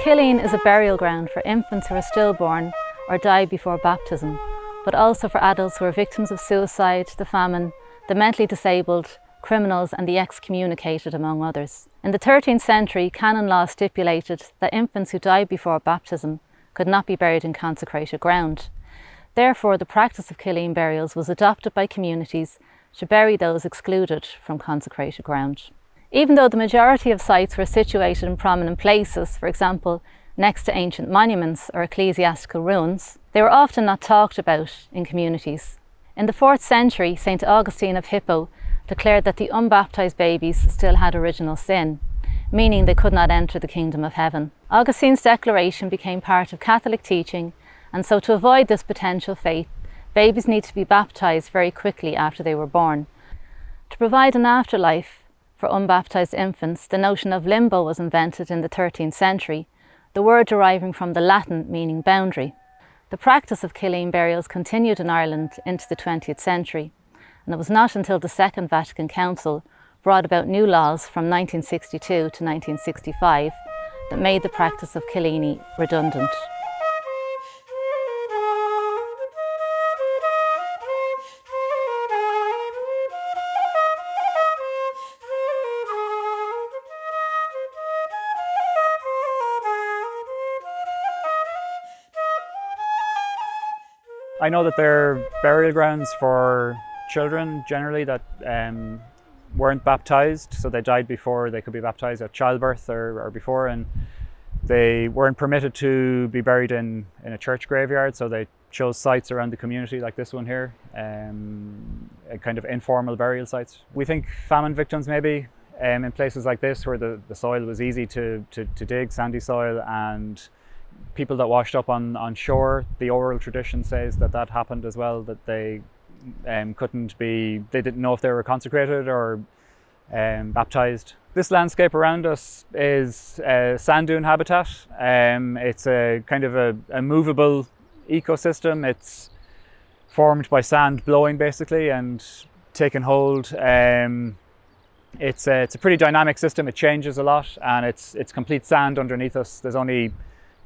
cillín is a burial ground for infants who are stillborn or die before baptism, but also for adults who are victims of suicide, the famine, the mentally disabled, criminals and the excommunicated, among others. In the 13th century, canon law stipulated that infants who died before baptism could not be buried in consecrated ground. Therefore, the practice of cillín burials was adopted by communities to bury those excluded from consecrated ground. Even though the majority of sites were situated in prominent places, for example, next to ancient monuments or ecclesiastical ruins, they were often not talked about in communities. In the 4th century, St. Augustine of Hippo declared that the unbaptized babies still had original sin, meaning they could not enter the kingdom of heaven. Augustine's declaration became part of Catholic teaching, and so to avoid this potential fate, babies need to be baptized very quickly after they were born. To provide an afterlife for unbaptized infants, the notion of limbo was invented in the 13th century, the word deriving from the Latin meaning boundary. The practice of cillín burials continued in Ireland into the 20th century, and it was not until the Second Vatican Council brought about new laws from 1962 to 1965 that made the practice of cilliní redundant. I know that they're burial grounds for children generally that weren't baptized, so they died before they could be baptized at childbirth or before, and they weren't permitted to be buried in a church graveyard, so they chose sites around the community like this one here, a kind of informal burial sites. We think famine victims maybe in places like this where the soil was easy to dig, sandy soil, and people that washed up on shore. The oral tradition says that happened as well, that they didn't know if they were consecrated or baptized. This landscape around us is a sand dune habitat. It's a kind of a movable ecosystem. It's formed by sand blowing basically and taking hold. It's a pretty dynamic system. It changes a lot, and it's complete sand underneath us. There's only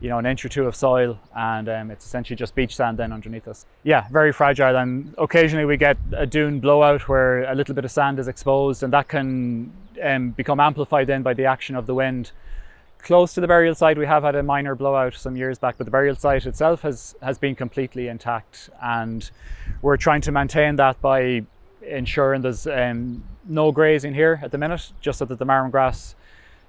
an inch or two of soil, and it's essentially just beach sand then underneath us. Yeah, very fragile, and occasionally we get a dune blowout where a little bit of sand is exposed, and that can become amplified then by the action of the wind. Close to the burial site we have had a minor blowout some years back, but the burial site itself has been completely intact, and we're trying to maintain that by ensuring there's no grazing here at the minute, just so that the marram grass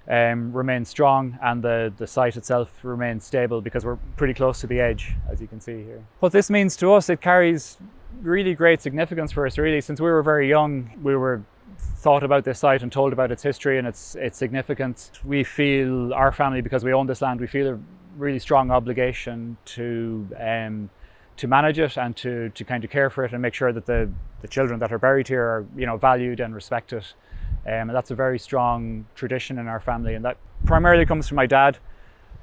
remains strong and the site itself remains stable, because we're pretty close to the edge, as you can see here. What this means to us, it carries really great significance for us really. Since we were very young, we were thought about this site and told about its history and its significance. We feel, our family, because we own this land, we feel a really strong obligation to manage it and to kind of care for it and make sure that the children that are buried here are valued and respected. And that's a very strong tradition in our family, and that primarily comes from my dad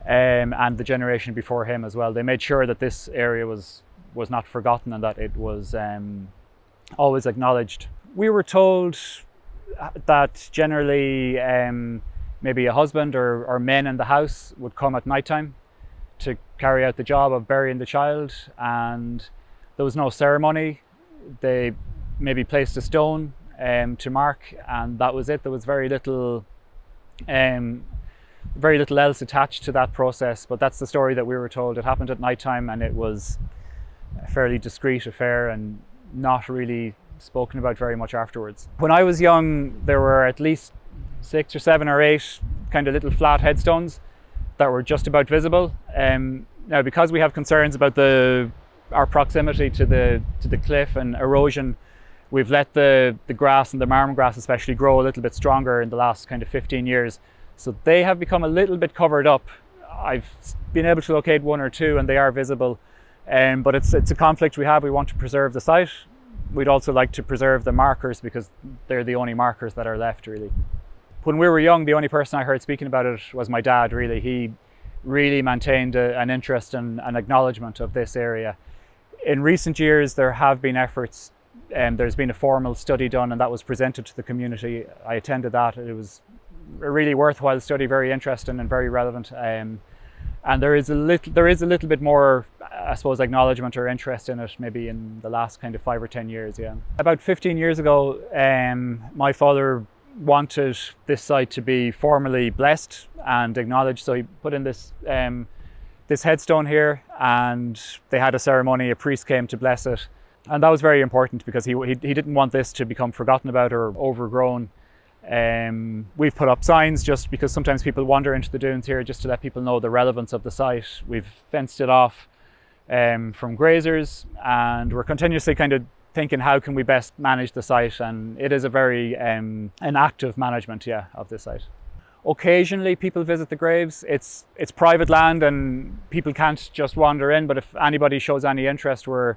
and the generation before him as well. They made sure that this area was not forgotten and that it was always acknowledged. We were told that generally maybe a husband or men in the house would come at night time to carry out the job of burying the child, and there was no ceremony. They maybe placed a stone to mark, and that was it. There was very little else attached to that process, but that's the story that we were told. It happened at night time, and it was a fairly discreet affair and not really spoken about very much afterwards. When I was young, there were at least 6 or 7 or 8 kind of little flat headstones that were just about visible. Now, because we have concerns about our proximity to the cliff and erosion, we've let the grass and the marram grass especially grow a little bit stronger in the last kind of 15 years. So they have become a little bit covered up. I've been able to locate 1 or 2 and they are visible. But it's a conflict we have. We want to preserve the site. We'd also like to preserve the markers because they're the only markers that are left really. When we were young, the only person I heard speaking about it was my dad really. He really maintained an interest and an acknowledgement of this area. In recent years, there have been efforts. There's been a formal study done and that was presented to the community. I attended that. It was a really worthwhile study, very interesting and very relevant. And there is a little bit more, I suppose, acknowledgement or interest in it maybe in the last kind of 5 or 10 years, yeah. About 15 years ago, my father wanted this site to be formally blessed and acknowledged, so he put in this headstone here, and they had a ceremony, a priest came to bless it, and that was very important because he didn't want this to become forgotten about or overgrown. We've put up signs just because sometimes people wander into the dunes here, just to let people know the relevance of the site. We've fenced it off from grazers, and we're continuously kind of thinking how can we best manage the site, and it is a very an active management, yeah, of this site. Occasionally people visit the graves. It's private land and people can't just wander in, but if anybody shows any interest, we're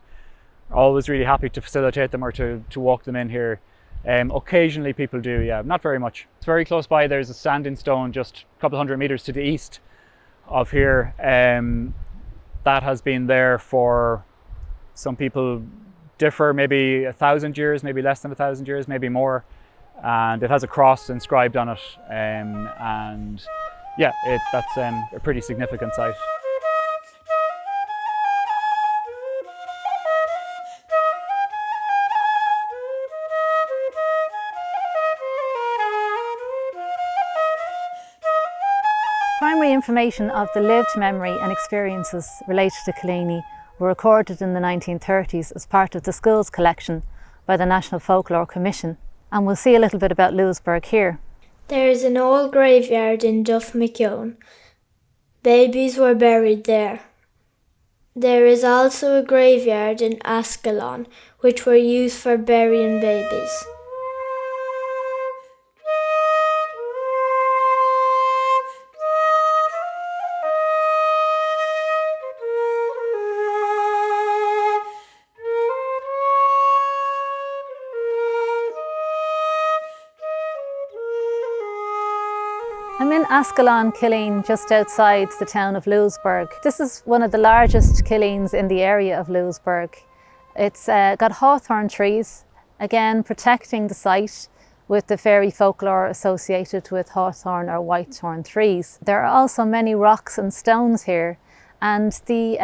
always really happy to facilitate them or to walk them in here. Occasionally people do, yeah, not very much. It's very close by. There's a standing stone just a couple hundred meters to the east of here. That has been there for, some people differ, maybe 1,000 years, maybe less than 1,000 years, maybe more. And it has a cross inscribed on it. And yeah, that's a pretty significant site. Primary information of the lived memory and experiences related to Cillini were recorded in the 1930s as part of the schools collection by the National Folklore Commission. And we'll see a little bit about Louisburgh here. There is an old graveyard in Duff McKeown. Babies were buried there. There is also a graveyard in Ascalon, which were used for burying babies. I'm in Louisburgh-Killeen, just outside the town of Louisburgh. This is one of the largest killíns in the area of Louisburgh. It's got hawthorn trees, again protecting the site with the fairy folklore associated with hawthorn or whitethorn trees. There are also many rocks and stones here, and the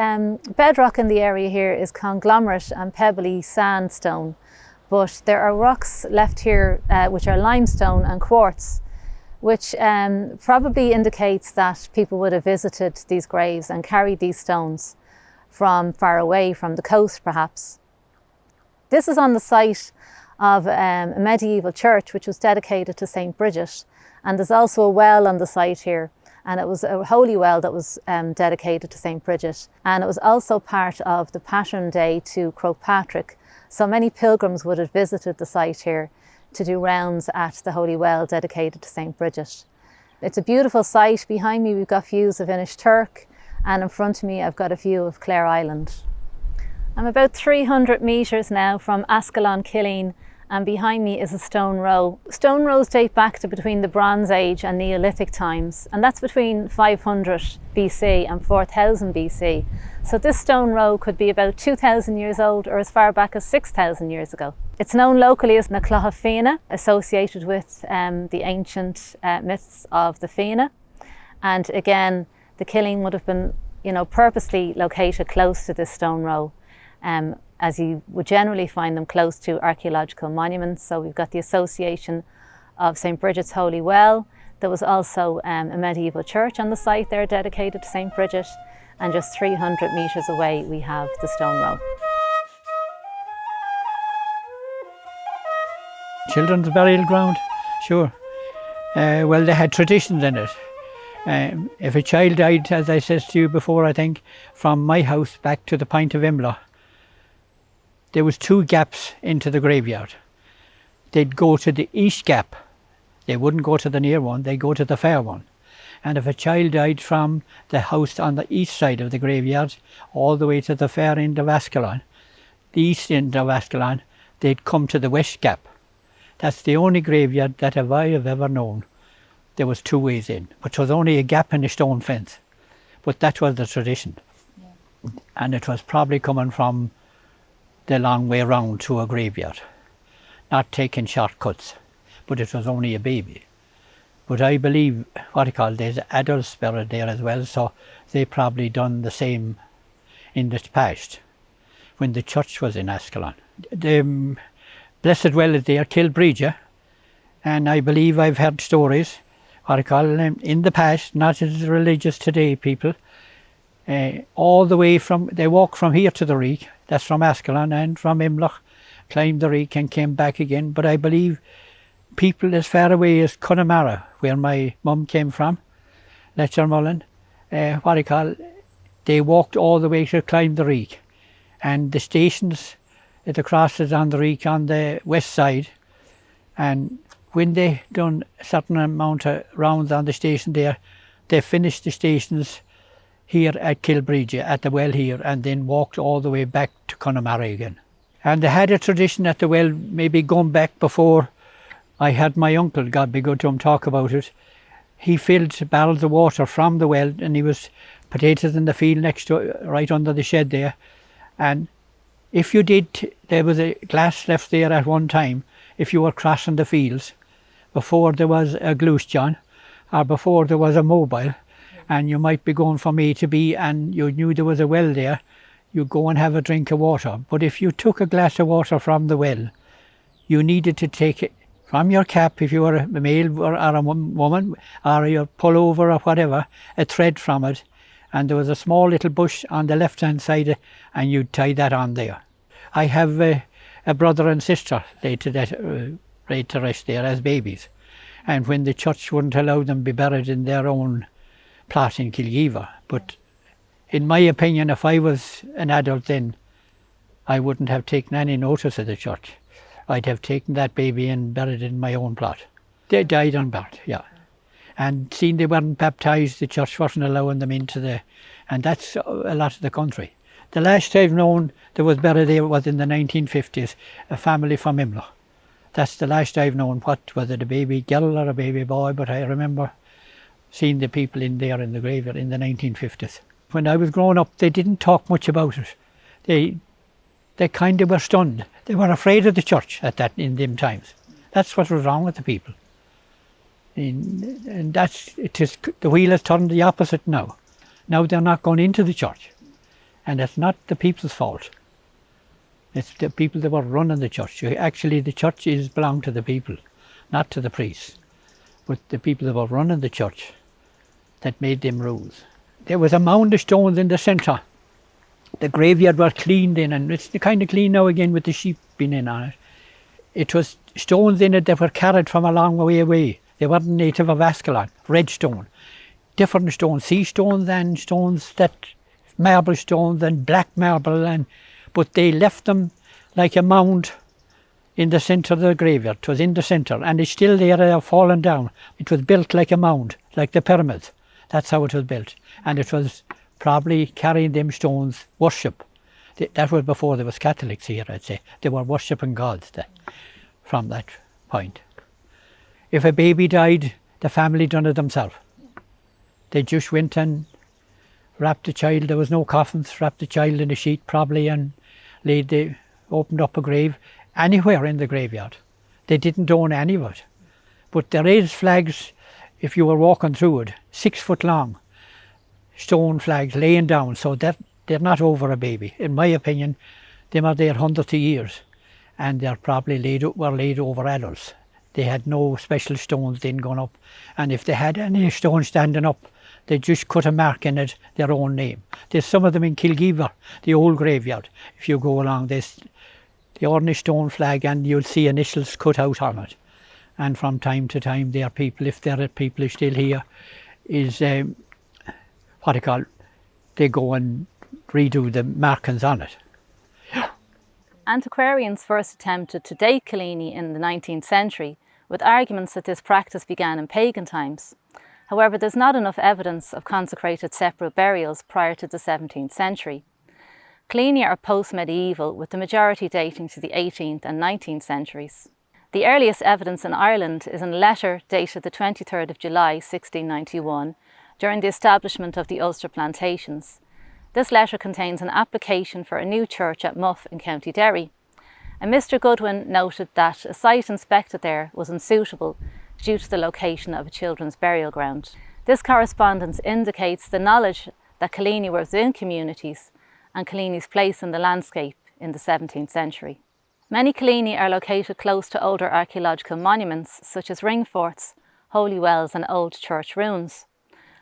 bedrock in the area here is conglomerate and pebbly sandstone, but there are rocks left here which are limestone and quartz, which probably indicates that people would have visited these graves and carried these stones from far away, from the coast perhaps. This is on the site of a medieval church which was dedicated to St. Bridget, and there's also a well on the site here, and it was a holy well that was dedicated to St. Bridget, and it was also part of the Pattern Day to Croagh-Patrick, so many pilgrims would have visited the site here to do rounds at the holy well dedicated to St. Bridget. It's a beautiful site. Behind me we've got views of Inishturk, and in front of me I've got a view of Clare Island. I'm about 300 metres now from Louisburgh-Killeen, and behind me is a stone row. Stone rows date back to between the Bronze Age and Neolithic times, and that's between 500 BC and 4000 BC. So this stone row could be about 2,000 years old or as far back as 6,000 years ago. It's known locally as na Clochafina, associated with the ancient myths of the Fina. And again, the Killeen would have been, purposely located close to this stone row, as you would generally find them close to archaeological monuments. So we've got the association of St. Bridget's Holy Well. There was also a medieval church on the site there dedicated to St. Bridget, and just 300 metres away we have the stone row. Children's burial ground, sure. Well, they had traditions in it. If a child died, as I said to you before, I think, from my house back to the Point of Imla, there was 2 gaps into the graveyard. They'd go to the east gap. They wouldn't go to the near one, they'd go to the far one. And if a child died from the house on the east side of the graveyard, all the way to the far end of Ascalon, the east end of Ascalon, they'd come to the west gap. That's the only graveyard that I have ever known there was 2 ways in, which was only a gap in a stone fence. But that was the tradition. Yeah. And it was probably coming from the long way round to a graveyard, not taking shortcuts, but it was only a baby. But I believe, there's adult spirit there as well, so they probably done the same in the past, when the church was in Ascalon. The blessed well is there, Kilgeever, and I believe I've heard stories, in the past, not as religious today people, all the way from, they walked from here to the Reek, that's from Ascalon, and from Imloch, climbed the Reek and came back again. But I believe people as far away as Connemara, where my mum came from, Letchermullen, they walked all the way to climb the Reek. And the stations, the crosses on the Reek on the west side, and when they done a certain amount of rounds on the station there, they finished the stations here at Kilgeever, at the well here, and then walked all the way back to Connemara again. And they had a tradition at the well, maybe going back before I had my uncle, God be good to him, talk about it. He filled barrels of water from the well, and he was potatoes in the field next to, right under the shed there. And if you did, there was a glass left there at one time, if you were crossing the fields, before there was a gloose John, or before there was a mobile, and you might be going from A to B and you knew there was a well there, you go and have a drink of water. But if you took a glass of water from the well, you needed to take it from your cap, if you were a male or a woman, or your pullover or whatever, a thread from it, and there was a small little bush on the left hand side, and you'd tie that on there. I have a brother and sister laid to rest there as babies, and when the church wouldn't allow them to be buried in their own plot in Kilgeever. But in my opinion, if I was an adult then, I wouldn't have taken any notice of the church. I'd have taken that baby and buried it in my own plot. They died unburied, yeah. And seeing they weren't baptised, the church wasn't allowing them into the, and that's a lot of the country. The last I've known that was buried there was in the 1950s, a family from Imloch. That's the last I've known, what, was it a baby girl or a baby boy, but I remember seeing the people in there in the graveyard in the 1950s. When I was growing up, they didn't talk much about it. They kind of were stunned. They were afraid of the church at that, in them times. That's what was wrong with the people. And that's, it is, the wheel has turned the opposite now. Now they're not going into the church. And it's not the people's fault. It's the people that were running the church. Actually, the church belonged to the people, not to the priests. But the people that were running the church that made them rules. There was a mound of stones in the centre. The graveyard was cleaned in, and it's kind of clean now again with the sheep being in on it. It was stones in it that were carried from a long way away. They weren't native of Ascalon, red stone. Different stones, sea stones and stones that, marble stones and black marble, but they left them like a mound in the centre of the graveyard. It was in the centre, and it's still there, they have fallen down. It was built like a mound, like the pyramids. That's how it was built. And it was probably carrying them stones, worship. That was before there was Catholics here, I'd say. They were worshipping gods from that point. If a baby died, the family done it themselves. They just went and wrapped the child, there was no coffins, wrapped the child in a sheet probably, and opened up a grave anywhere in the graveyard. They didn't own any of it. But there is flags, if you were walking through it, 6 foot long, stone flags laying down, so that they're not over a baby. In my opinion, they were there hundreds of years, and they're probably were laid over adults. They had no special stones then going up, and if they had any stone standing up, they just cut a mark in it, their own name. There's some of them in Kilgeever, the old graveyard. If you go along this, the ordinary stone flag, and you'll see initials cut out on it. And from time to time, their people, if there are people still here, is they go and redo the markings on it. Antiquarians first attempted to date Cillini in the 19th century, with arguments that this practice began in pagan times. However, there's not enough evidence of consecrated separate burials prior to the 17th century. Cillini are post-medieval, with the majority dating to the 18th and 19th centuries. The earliest evidence in Ireland is in a letter dated the 23rd of July 1691, during the establishment of the Ulster plantations. This letter contains an application for a new church at Muff in County Derry, and Mr Goodwin noted that a site inspected there was unsuitable due to the location of a children's burial ground. This correspondence indicates the knowledge that Cillini were within communities and Cillini's place in the landscape in the 17th century. Many Cillini are located close to older archaeological monuments such as ring forts, holy wells and old church ruins.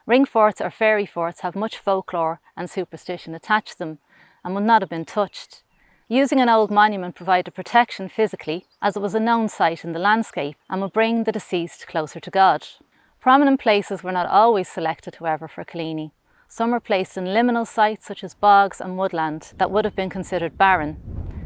Ring forts or fairy forts have much folklore and superstition attached to them and would not have been touched. Using an old monument provided protection physically, as it was a known site in the landscape and would bring the deceased closer to God. Prominent places were not always selected, however, for Cillini. Some were placed in liminal sites such as bogs and woodland that would have been considered barren.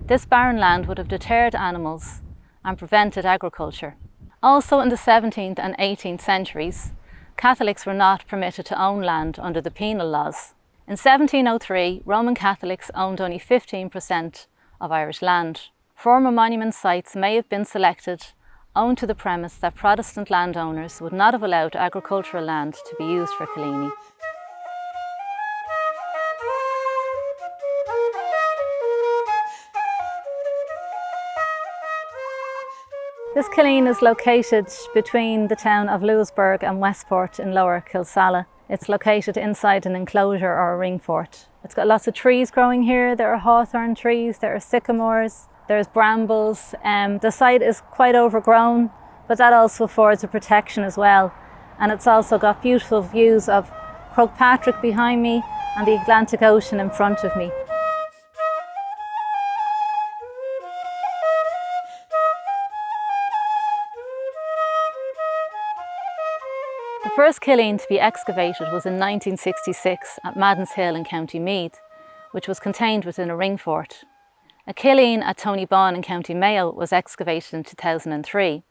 This barren land would have deterred animals and prevented agriculture. Also in the 17th and 18th centuries, Catholics were not permitted to own land under the penal laws. In 1703, Roman Catholics owned only 15% of Irish land. Former monument sites may have been selected owing to the premise that Protestant landowners would not have allowed agricultural land to be used for Cillini. This cillín is located between the town of Louisburgh and Westport in Lower Kilsalla. It's located inside an enclosure or a ring fort. It's got lots of trees growing here. There are hawthorn trees, there are sycamores, there's brambles. The site is quite overgrown, but that also affords a protection as well. And it's also got beautiful views of Croagh behind me and the Atlantic Ocean in front of me. The first cillín to be excavated was in 1966 at Madden's Hill in County Meath, which was contained within a ring fort. A cillín at Tony Bawn in County Mayo was excavated in 2003.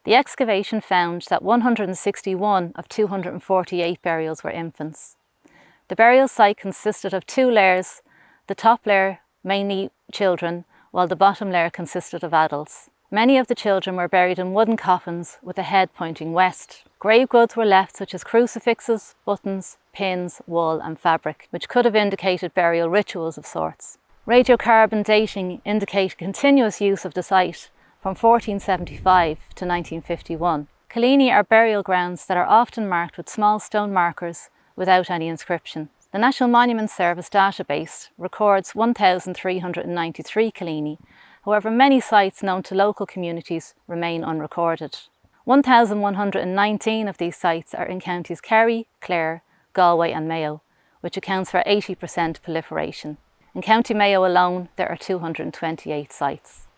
The excavation found that 161 of 248 burials were infants. The burial site consisted of two layers, the top layer mainly children, while the bottom layer consisted of adults. Many of the children were buried in wooden coffins with the head pointing west. Grave goods were left such as crucifixes, buttons, pins, wool and fabric, which could have indicated burial rituals of sorts. Radiocarbon dating indicated continuous use of the site from 1475 to 1951. Cillini are burial grounds that are often marked with small stone markers without any inscription. The National Monuments Service database records 1,393 Cillini. However, many sites known to local communities remain unrecorded. 1,119 of these sites are in counties Kerry, Clare, Galway and Mayo, which accounts for 80% proliferation. In County Mayo alone, there are 228 sites.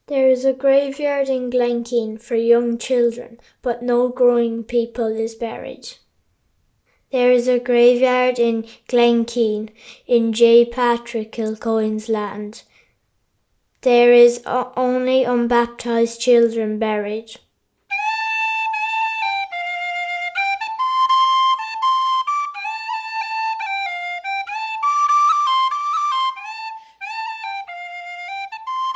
There is a graveyard in Glenkeen for young children, but no growing people is buried. There is a graveyard in Glenkeen in J. Patrick Kilcoyne's land. There is only unbaptized children buried.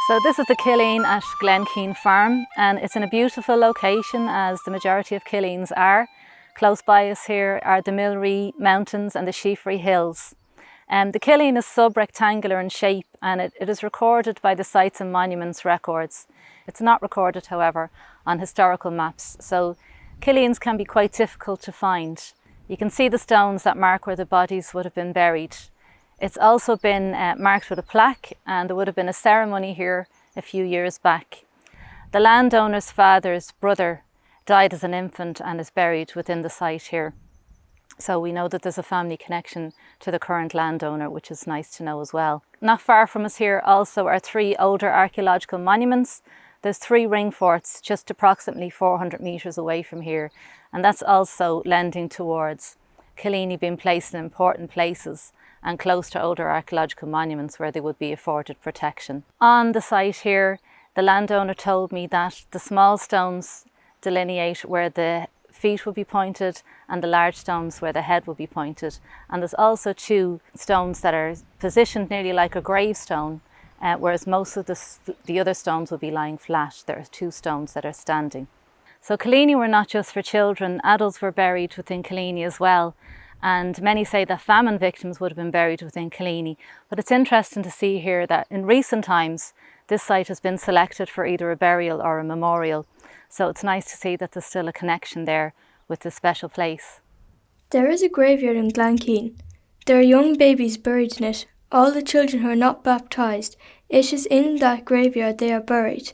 So this is the cillín at Glenkeen Farm, and it's in a beautiful location, as the majority of cillíns are. Close by us here are the Millree Mountains and the Sheafrey Hills. The cillín is sub-rectangular in shape, and it is recorded by the Sites and Monuments records. It's not recorded, however, on historical maps, so cillíns can be quite difficult to find. You can see the stones that mark where the bodies would have been buried. It's also been marked with a plaque, and there would have been a ceremony here a few years back. The landowner's father's brother died as an infant and is buried within the site here. So we know that there's a family connection to the current landowner, which is nice to know as well. Not far from us here also are three older archaeological monuments. There's three ring forts just approximately 400 metres away from here, and that's also lending towards Cillini being placed in important places and close to older archaeological monuments where they would be afforded protection. On the site here, the landowner told me that the small stones delineate where the feet will be pointed and the large stones where the head will be pointed. And there's also two stones that are positioned nearly like a gravestone, whereas most of the other stones will be lying flat. There are two stones that are standing. So Cillini were not just for children, adults were buried within Cillini as well. And many say that famine victims would have been buried within Cillini. But it's interesting to see here that in recent times, this site has been selected for either a burial or a memorial. So it's nice to see that there's still a connection there with this special place. There is a graveyard in Glenkeen. There are young babies buried in it. All the children who are not baptised, it is in that graveyard they are buried.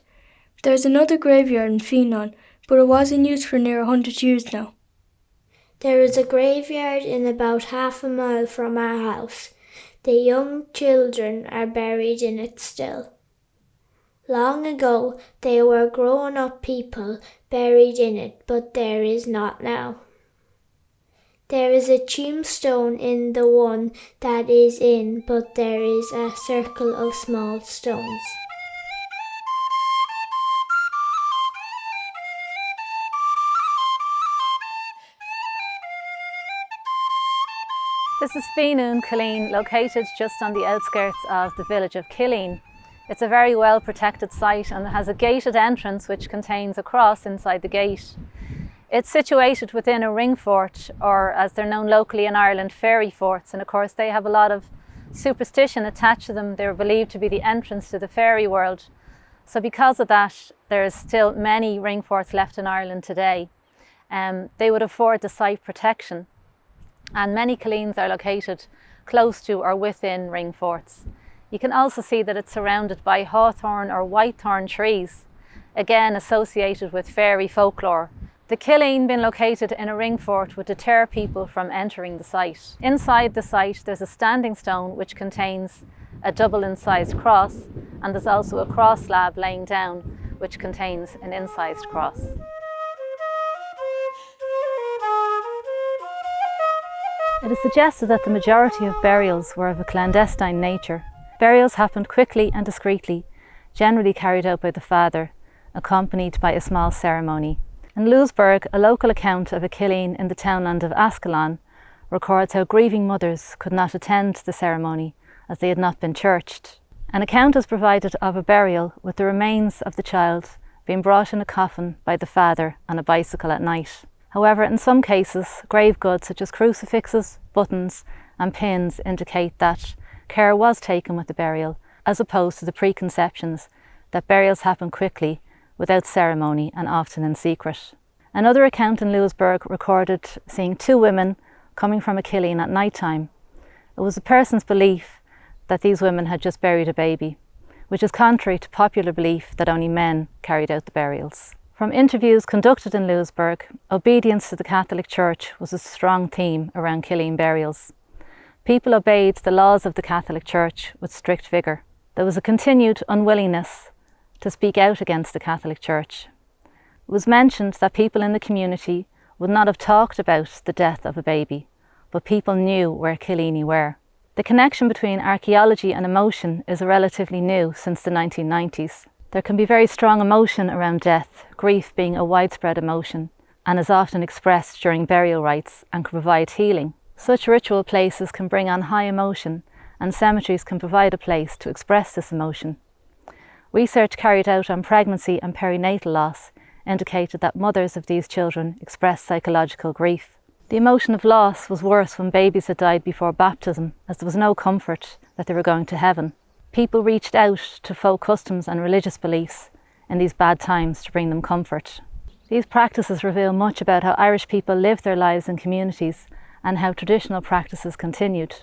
There is another graveyard in Finon, but it was in use for near 100 years now. There is a graveyard in about half a mile from our house. The young children are buried in it still. Long ago they were grown-up people buried in it, but there is not now. There is a tombstone in the one that is in, but there is a circle of small stones. This is Louisburgh-Killeen, located just on the outskirts of the village of Killeen. It's a very well protected site and it has a gated entrance which contains a cross inside the gate. It's situated within a ring fort, or as they're known locally in Ireland, fairy forts, and of course they have a lot of superstition attached to them. They're believed to be the entrance to the fairy world. So because of that, there's still many ring forts left in Ireland today. They would afford the site protection, and many Killeens are located close to or within ring forts. You can also see that it's surrounded by hawthorn or whitethorn trees, again associated with fairy folklore. The Killeen being located in a ring fort would deter people from entering the site. Inside the site there's a standing stone which contains a double incised cross, and there's also a cross slab laying down which contains an incised cross. It is suggested that the majority of burials were of a clandestine nature. Burials happened quickly and discreetly, generally carried out by the father, accompanied by a small ceremony. In Louisburgh, a local account of a Killeen in the townland of Ascalon records how grieving mothers could not attend the ceremony as they had not been churched. An account is provided of a burial with the remains of the child being brought in a coffin by the father on a bicycle at night. However, in some cases, grave goods such as crucifixes, buttons and pins indicate that care was taken with the burial, as opposed to the preconceptions that burials happen quickly, without ceremony and often in secret. Another account in Louisburgh recorded seeing two women coming from a Killeen at night time. It was the person's belief that these women had just buried a baby, which is contrary to popular belief that only men carried out the burials. From interviews conducted in Louisburgh, obedience to the Catholic Church was a strong theme around Killeen burials. People obeyed the laws of the Catholic Church with strict vigour. There was a continued unwillingness to speak out against the Catholic Church. It was mentioned that people in the community would not have talked about the death of a baby, but people knew where Cillini were. The connection between archaeology and emotion is relatively new since the 1990s. There can be very strong emotion around death, grief being a widespread emotion, and is often expressed during burial rites and can provide healing. Such ritual places can bring on high emotion, and cemeteries can provide a place to express this emotion. Research carried out on pregnancy and perinatal loss indicated that mothers of these children expressed psychological grief. The emotion of loss was worse when babies had died before baptism, as there was no comfort that they were going to heaven. People reached out to folk customs and religious beliefs in these bad times to bring them comfort. These practices reveal much about how Irish people lived their lives in communities and how traditional practices continued.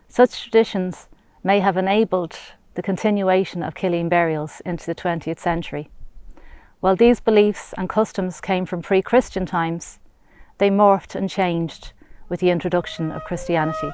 Such traditions may have enabled the continuation of Killeen burials into the 20th century. While these beliefs and customs came from pre-Christian times, they morphed and changed with the introduction of Christianity.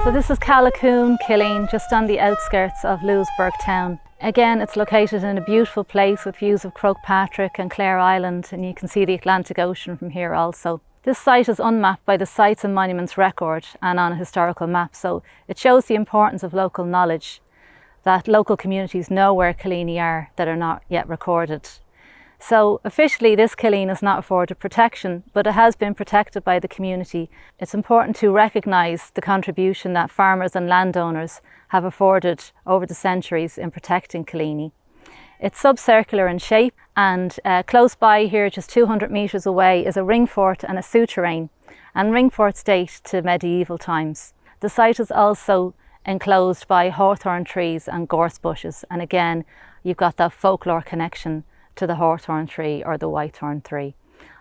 So this is Killeen, just on the outskirts of Louisburgh town. Again, it's located in a beautiful place with views of Croagh-Patrick and Clare Island, and you can see the Atlantic Ocean from here also. This site is unmapped by the Sites and Monuments Record and on a historical map, so it shows the importance of local knowledge, that local communities know where Cillini are that are not yet recorded. So officially this Killeen is not afforded protection, but it has been protected by the community. It's important to recognise the contribution that farmers and landowners have afforded over the centuries in protecting Cillini. It's subcircular in shape, and close by here, just 200 metres away, is a ring fort and a souterrain, and ring forts date to medieval times. The site is also enclosed by hawthorn trees and gorse bushes, and again you've got that folklore connection to the hawthorn tree or the whitethorn tree.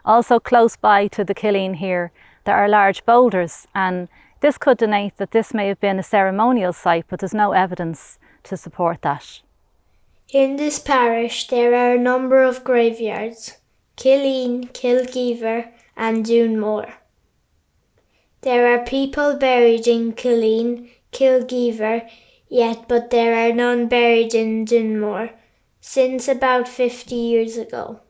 Also close by to the Killeen here there are large boulders, and this could denote that this may have been a ceremonial site, but there's no evidence to support that. In this parish there are a number of graveyards: Cillín, Kilgeever and Dunmore. There are people buried in Cillín, Kilgeever, but there are none buried in Dunmore since about 50 years ago.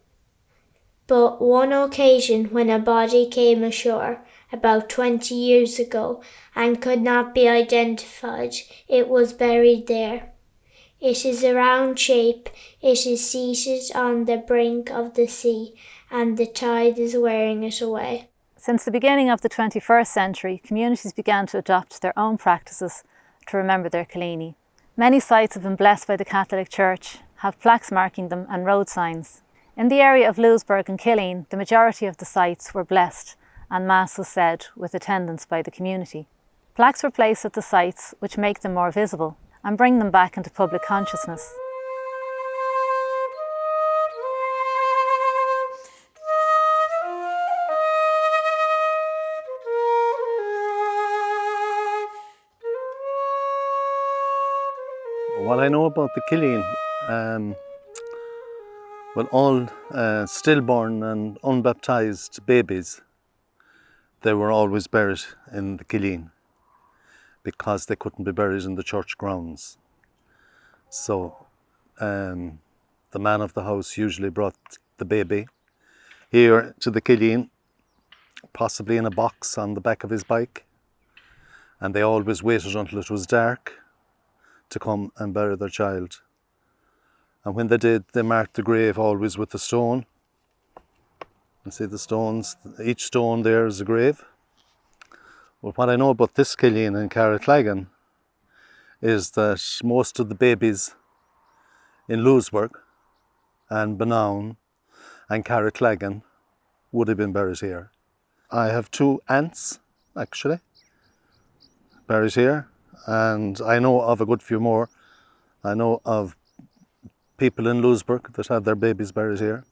But one occasion when a body came ashore about 20 years ago and could not be identified, it was buried there. It is a round shape, it is seated on the brink of the sea, and the tide is wearing it away. Since the beginning of the 21st century, communities began to adopt their own practices to remember their cilliní. Many sites have been blessed by the Catholic Church, have plaques marking them and road signs. In the area of Louisburgh-Killeen, the majority of the sites were blessed and Mass was said with attendance by the community. Plaques were placed at the sites which make them more visible and bring them back into public consciousness. What I know about the Killeen, well, all stillborn and unbaptized babies, they were always buried in the Killeen because they couldn't be buried in the church grounds. So the man of the house usually brought the baby here to the Killeen, possibly in a box on the back of his bike, and they always waited until it was dark to come and bury their child. And when they did, they marked the grave always with a stone. You see the stones, each stone there is a grave. But what I know about this Killeen in Carricklagan is that most of the babies in Louisburgh and Benown and Carricklagan would have been buried here. I have 2 aunts, actually, buried here. And I know of a good few more. I know of people in Louisburgh that had their babies buried here.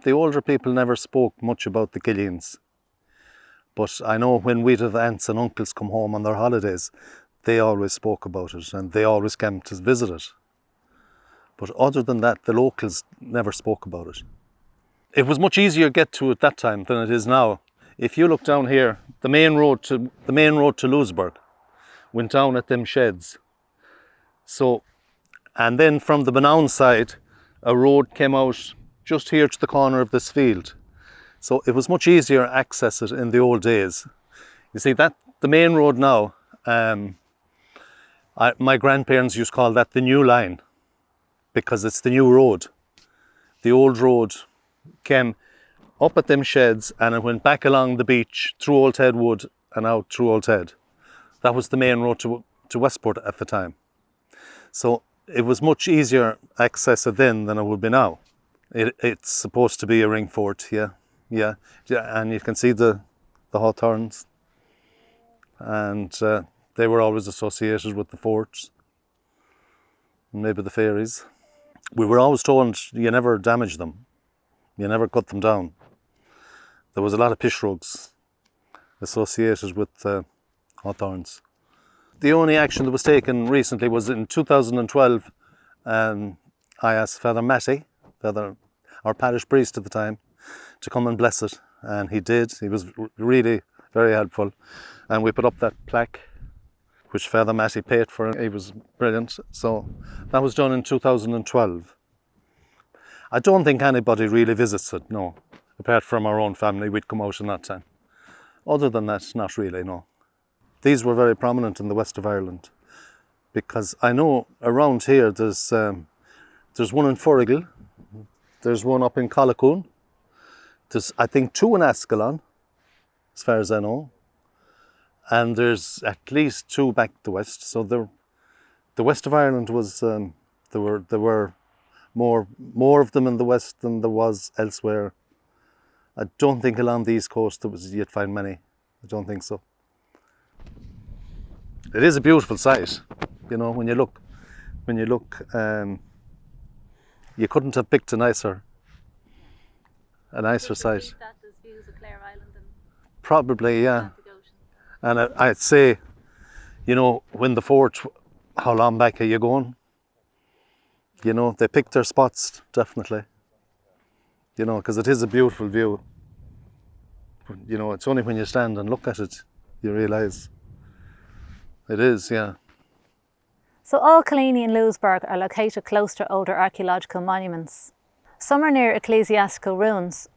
The older people never spoke much about the Killeens. But I know when we'd have aunts and uncles come home on their holidays, they always spoke about it and they always came to visit it. But other than that, the locals never spoke about it. It was much easier to get to at that time than it is now. If you look down here, the main road to Louisburgh went down at them sheds. So, and then from the Benown side, a road came out just here to the corner of this field. So it was much easier to access it in the old days. You see that the main road now, my grandparents used to call that the new line because it's the new road. The old road came up at them sheds and it went back along the beach through Old Head Wood and out through Old Head. That was the main road to Westport at the time. So it was much easier access it then than it would be now. It's supposed to be a ring fort, yeah. And you can see the hawthorns, and they were always associated with the forts, and maybe the fairies. We were always told you never damage them, you never cut them down. There was a lot of pishrugs associated with hawthorns. The only action that was taken recently was in 2012. I asked Father Matty, our parish priest at the time, to come and bless it, and he did. He was really very helpful, and we put up that plaque which Father Matty paid for. He was brilliant. So that was done in 2012. I don't think anybody really visits it, no, apart from our own family. We'd come out in that time. Other than that, not really, no. These were very prominent in the west of Ireland, because I know around here there's one in Forrigal, there's one up in Collicoon, there's I think 2 in Ascalon, as far as I know, and there's at least 2 back the west. So the west of Ireland was there were more of them in the west than there was elsewhere. I don't think along the east coast you'd find many. I don't think so. It is a beautiful site, you know, when you look, you couldn't have picked a nicer site. Probably, yeah. And I'd say, you know, when the fort, how long back are you going? You know, they picked their spots, definitely. You know, because it is a beautiful view. You know, it's only when you stand and look at it, you realise it is, yeah. So all Cillini and Louisburgh are located close to older archaeological monuments. Some are near ecclesiastical ruins,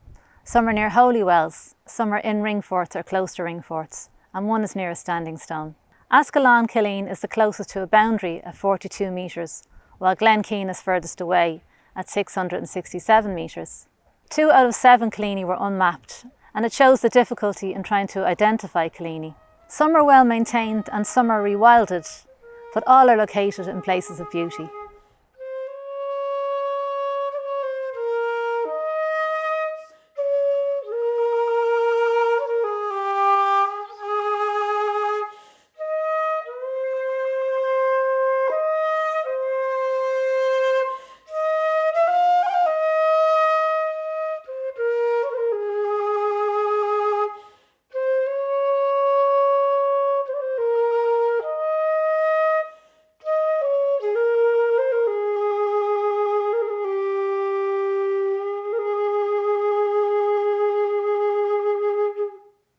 some are near holy wells, some are in ring forts or close to ring forts, and one is near a standing stone. Killeen is the closest to a boundary at 42 metres, while Glenkeen is furthest away at 667 metres. 2 out of 7 Cillini were unmapped, and it shows the difficulty in trying to identify Cillini. Some are well maintained and some are rewilded, but all are located in places of beauty.